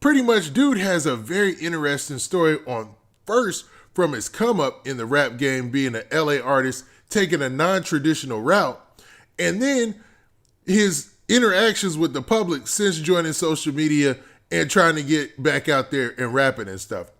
pretty much dude has a very interesting story on first from his come up in the rap game being an LA artist taking a non-traditional route, and then his interactions with the public since joining social media and trying to get back out there and rapping and stuff.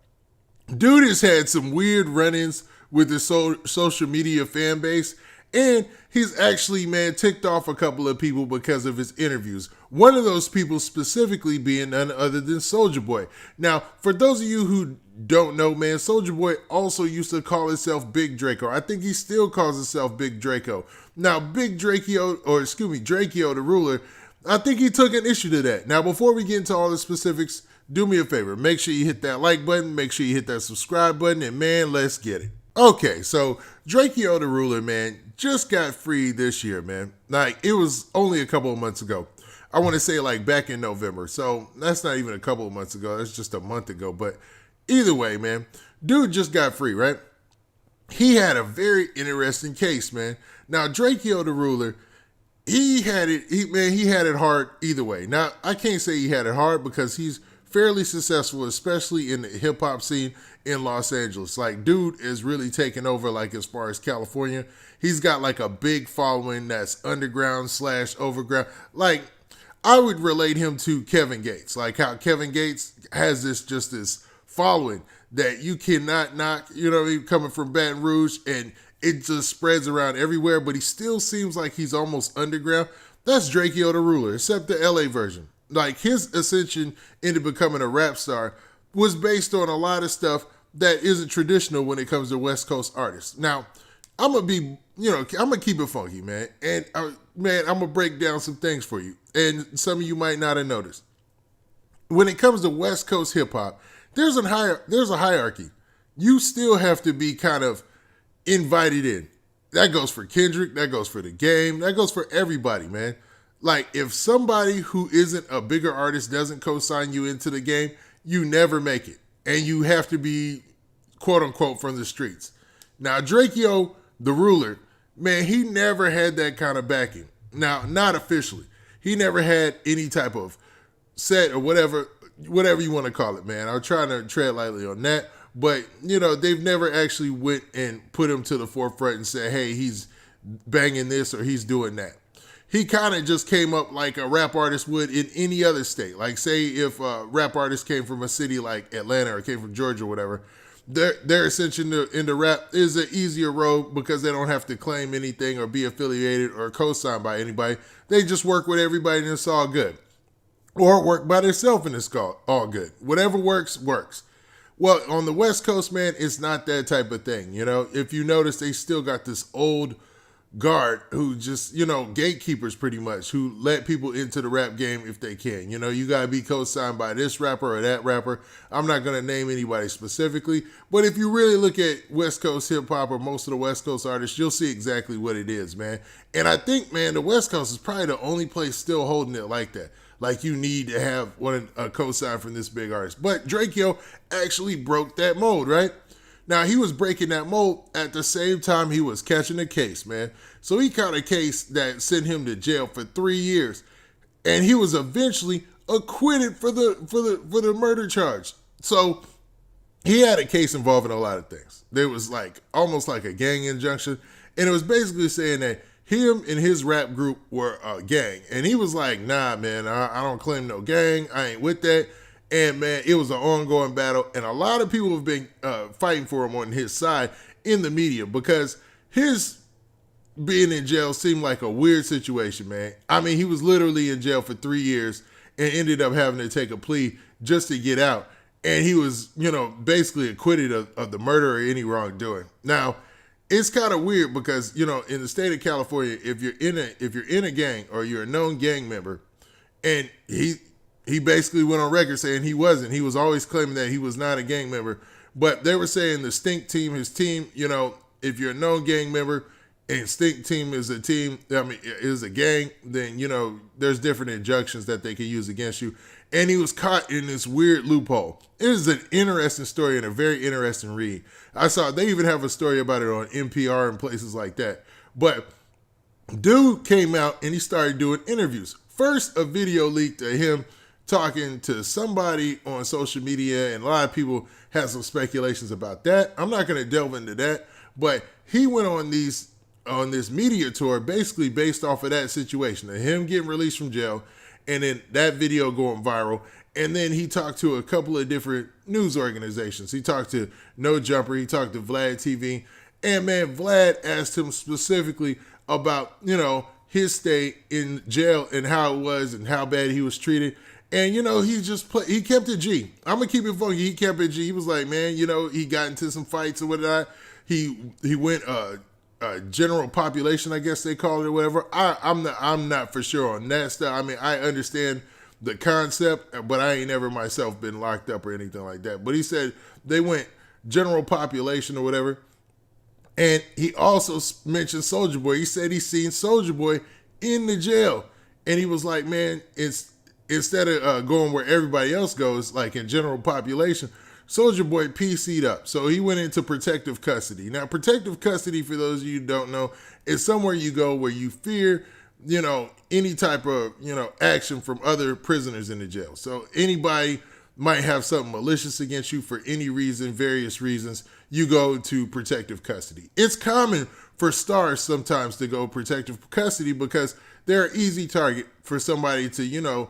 Dude has had some weird run-ins with his social media fan base, and he's actually, man, ticked off a couple of people because of his interviews. One of those people specifically being none other than Soulja Boy. Now, for those of you who don't know, man, Soulja Boy also used to call himself Big Drakeo. I think he still calls himself Big Drakeo. Now, Drakeo the Ruler, I think he took an issue to that. Now, before we get into all the specifics, do me a favor. Make sure you hit that like button. Make sure you hit that subscribe button. And, man, let's get it. Okay, so Drakeo the Ruler, man, just got freed this year, man. Like, it was only a couple of months ago. I want to say, like, back in November. So, that's not even a couple of months ago. That's just a month ago. But either way, man, dude just got free, right? He had a very interesting case, man. Now, Drakeo the Ruler, he had it hard either way. Now, I can't say he had it hard because he's fairly successful, especially in the hip hop scene in Los Angeles. Like, dude is really taking over, like, as far as California. He's got like a big following that's underground / overground. Like, I would relate him to Kevin Gates. Like how Kevin Gates has this following that you cannot knock, you know what I mean, coming from Baton Rouge, and it just spreads around everywhere, but he still seems like he's almost underground. That's Drakeo the Ruler, except the LA version. Like, his ascension into becoming a rap star was based on a lot of stuff that isn't traditional when it comes to West Coast artists. Now, I'm going to keep it funky, man. And, man, I'm going to break down some things for you. And some of you might not have noticed. When it comes to West Coast hip hop, there's a hierarchy. You still have to be kind of invited in. That goes for Kendrick. That goes for The Game. That goes for everybody, man. Like, if somebody who isn't a bigger artist doesn't co-sign you into the game, you never make it. And you have to be, quote unquote, from the streets. Now, Drakeo the Ruler, man, he never had that kind of backing. Now, not officially. He never had any type of set or whatever you want to call it, man. I'm trying to tread lightly on that. But, they've never actually went and put him to the forefront and said, hey, he's banging this or he's doing that. He kind of just came up like a rap artist would in any other state. Like, say if a rap artist came from a city like Atlanta or came from Georgia or whatever, their ascension into rap is an easier road because they don't have to claim anything or be affiliated or co-signed by anybody. They just work with everybody and it's all good. Or work by themselves and it's all good. Whatever works, works. Well, on the West Coast, man, it's not that type of thing. If you notice, they still got this old guard who just, gatekeepers pretty much, who let people into the rap game if they can. You got to be co-signed by this rapper or that rapper. I'm not going to name anybody specifically, but if you really look at West Coast hip hop or most of the West Coast artists, you'll see exactly what it is, man. And I think, man, the West Coast is probably the only place still holding it like that. Like, you need to have a co-sign from this big artist. But Drakeo actually broke that mold, right? Now, he was breaking that mold at the same time he was catching a case, man. So he caught a case that sent him to jail for 3 years. And he was eventually acquitted for the murder charge. So he had a case involving a lot of things. There was like almost like a gang injunction. And it was basically saying that him and his rap group were a gang. And he was like, nah, man, I don't claim no gang. I ain't with that. And, man, it was an ongoing battle. And a lot of people have been fighting for him on his side in the media because his being in jail seemed like a weird situation, man. I mean, he was literally in jail for 3 years and ended up having to take a plea just to get out. And he was, basically acquitted of the murder or any wrongdoing. Now, it's kind of weird because, in the state of California, if you're in a gang or you're a known gang member, and he basically went on record saying he wasn't. He was always claiming that he was not a gang member. But they were saying the Stink Team, his team, if you're a known gang member and Stink Team is a team, is a gang, then, there's different injunctions that they can use against you. And he was caught in this weird loophole. It is an interesting story and a very interesting read. They even have a story about it on NPR and places like that. But dude came out and he started doing interviews. First, a video leaked of him talking to somebody on social media, and a lot of people have some speculations about that. I'm not going to delve into that, but he went on this media tour basically based off of that situation, of him getting released from jail, and then that video going viral. And then he talked to a couple of different news organizations. He talked to No Jumper, he talked to Vlad TV, and man, Vlad asked him specifically about, his stay in jail and how it was and how bad he was treated. And, he kept it G. I'm going to keep it funky. He kept it G. He was like, man, he got into some fights or whatnot. He went general population, I guess they call it or whatever. I'm not for sure on that stuff. I mean, I understand the concept, but I ain't never myself been locked up or anything like that. But he said they went general population or whatever. And he also mentioned Soulja Boy. He said he's seen Soulja Boy in the jail. And he was like, man, instead of going where everybody else goes, like in general population, Soulja Boy PC'd up. So he went into protective custody. Now, protective custody, for those of you who don't know, is somewhere you go where you fear, any type of, action from other prisoners in the jail. So anybody might have something malicious against you for any reason, various reasons, you go to protective custody. It's common for stars sometimes to go protective custody because they're an easy target for somebody to,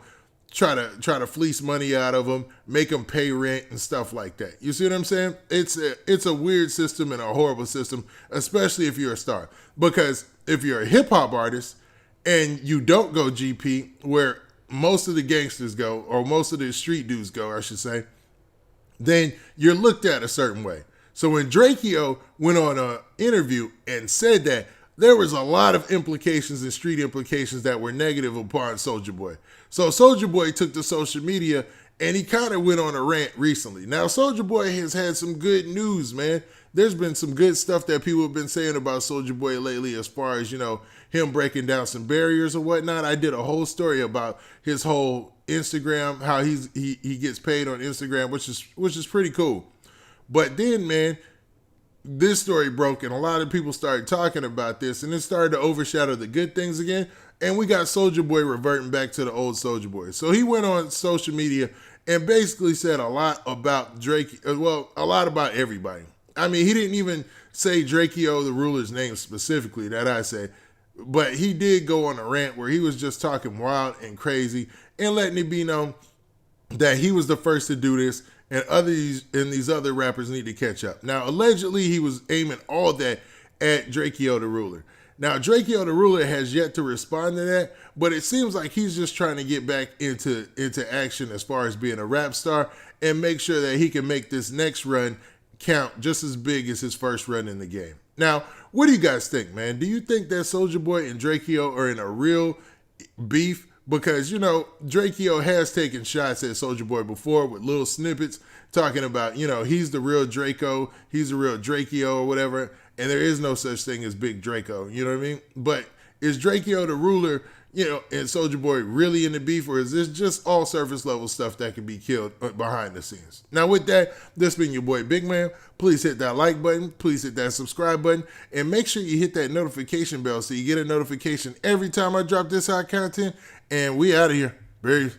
try to fleece money out of them, make them pay rent and stuff like that. You see what I'm saying? It's a weird system and a horrible system, especially if you're a star. Because if you're a hip hop artist and you don't go GP, where most of the gangsters go, or most of the street dudes go, I should say, then you're looked at a certain way. So when Drakeo went on an interview and said that, there was a lot of implications and street implications that were negative upon Soulja Boy. So Soulja Boy took to social media and he kind of went on a rant recently. Now, Soulja Boy has had some good news, man. There's been some good stuff that people have been saying about Soulja Boy lately as far as, him breaking down some barriers or whatnot. I did a whole story about his whole Instagram, how he gets paid on Instagram, which is pretty cool. But then, man, this story broke and a lot of people started talking about this and it started to overshadow the good things again. And we got Soulja Boy reverting back to the old Soulja Boy. So he went on social media and basically said a lot about Drake, a lot about everybody. I mean, he didn't even say Drakeo the Ruler's name specifically, that I say. But he did go on a rant where he was just talking wild and crazy and letting it be known that he was the first to do this and these other rappers need to catch up. Now, allegedly, he was aiming all that at Drakeo the Ruler. Now, Drakeo the Ruler has yet to respond to that, but it seems like he's just trying to get back into action as far as being a rap star and make sure that he can make this next run count just as big as his first run in the game. Now, what do you guys think, man? Do you think that Soulja Boy and Drakeo are in a real beef? Because, Drakeo has taken shots at Soulja Boy before with little snippets talking about, he's the real Draco, he's the real Drakeo or whatever, and there is no such thing as Big Draco, you know what I mean? But is Drakeo the Ruler, and Soulja Boy really in the beef, or is this just all surface level stuff that can be killed behind the scenes? Now with that, this been your boy Big Man. Please hit that like button, please hit that subscribe button, and make sure you hit that notification bell so you get a notification every time I drop this hot content. And we out of here. Peace.